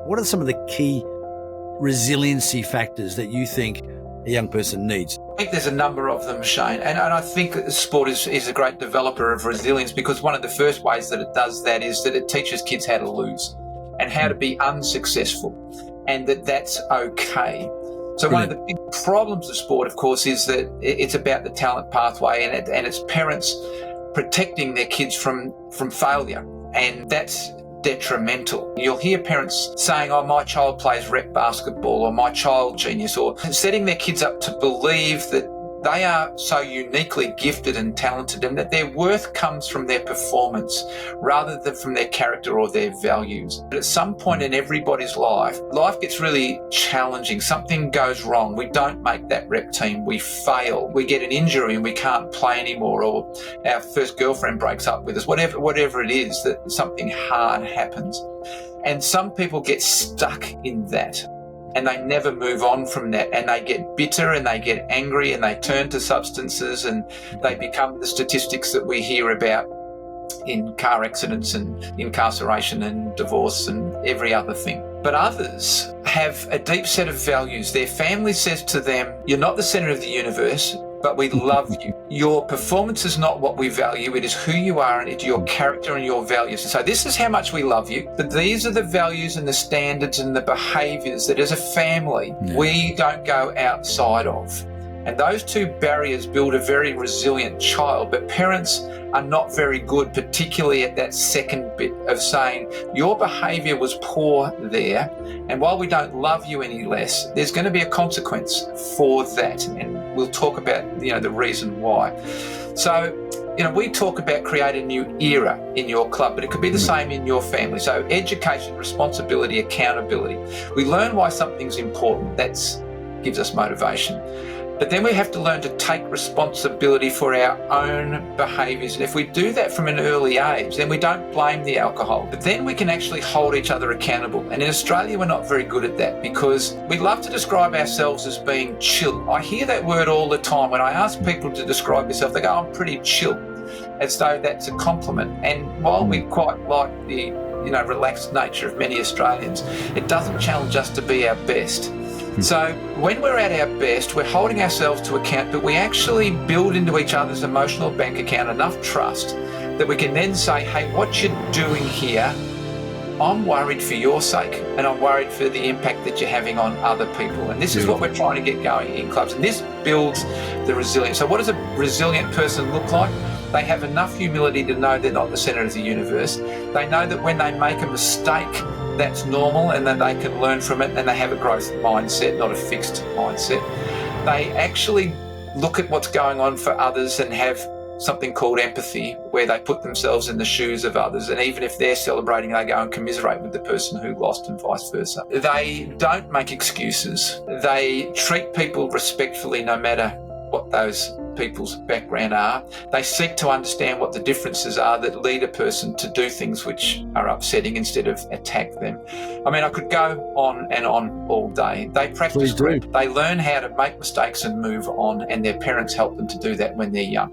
What are some of the key resiliency factors that you think a young person needs? I think there's a number of them, Shane, and I think sport is a great developer of resilience, because one of the first ways that it does that is that it teaches kids how to lose and how to be unsuccessful, and that's okay. So one of the big problems of sport, of course, is that it's about the talent pathway, and it's parents protecting their kids from failure, and that's detrimental. You'll hear parents saying, oh, my child plays rep basketball, or my child genius, or setting their kids up to believe that they are so uniquely gifted and talented, and that their worth comes from their performance rather than from their character or their values. But at some point in everybody's life gets really challenging. Something goes wrong. We don't make that rep team. We fail. We get an injury and we can't play anymore, or our first girlfriend breaks up with us, whatever it is, that something hard happens. And some people get stuck in that, and they never move on from that, and they get bitter and they get angry and they turn to substances, and they become the statistics that we hear about in car accidents and incarceration and divorce and every other thing. But others have a deep set of values. Their family says to them, you're not the center of the universe, but we love you. Your performance is not what we value. It is who you are, and it's your character and your values. And so this is how much we love you, but these are the values and the standards and the behaviours that as a family we don't go outside of. And those two barriers build a very resilient child, but parents are not very good, particularly at that second bit of saying, your behaviour was poor there, and while we don't love you any less, there's going to be a consequence for that. And we'll talk about, the reason why. So, we talk about create a new era in your club, but it could be the same in your family. So education, responsibility, accountability. We learn why something's important. That gives us motivation. But then we have to learn to take responsibility for our own behaviours. And if we do that from an early age, then we don't blame the alcohol. But then we can actually hold each other accountable. And in Australia, we're not very good at that, because we love to describe ourselves as being chill. I hear that word all the time. When I ask people to describe themselves, they go, I'm pretty chill, as though that's a compliment. And while we quite like the relaxed nature of many Australians, it doesn't challenge us to be our best. So when we're at our best, we're holding ourselves to account, but we actually build into each other's emotional bank account enough trust that we can then say, hey, what you're doing here, I'm worried for your sake, and I'm worried for the impact that you're having on other people. And this is what we're trying to get going in clubs. And this builds the resilience. So what does a resilient person look like? They have enough humility to know they're not the center of the universe. They know that when they make a mistake, that's normal, and that they can learn from it, and they have a growth mindset, not a fixed mindset. They actually look at what's going on for others and have something called empathy, where they put themselves in the shoes of others, and even if they're celebrating, they go and commiserate with the person who lost, and vice versa. They don't make excuses. They treat people respectfully no matter what those people's background are. They seek to understand what the differences are that lead a person to do things which are upsetting instead of attack them. I mean, I could go on and on all day. They practice. They learn how to make mistakes and move on, and their parents help them to do that when they're young.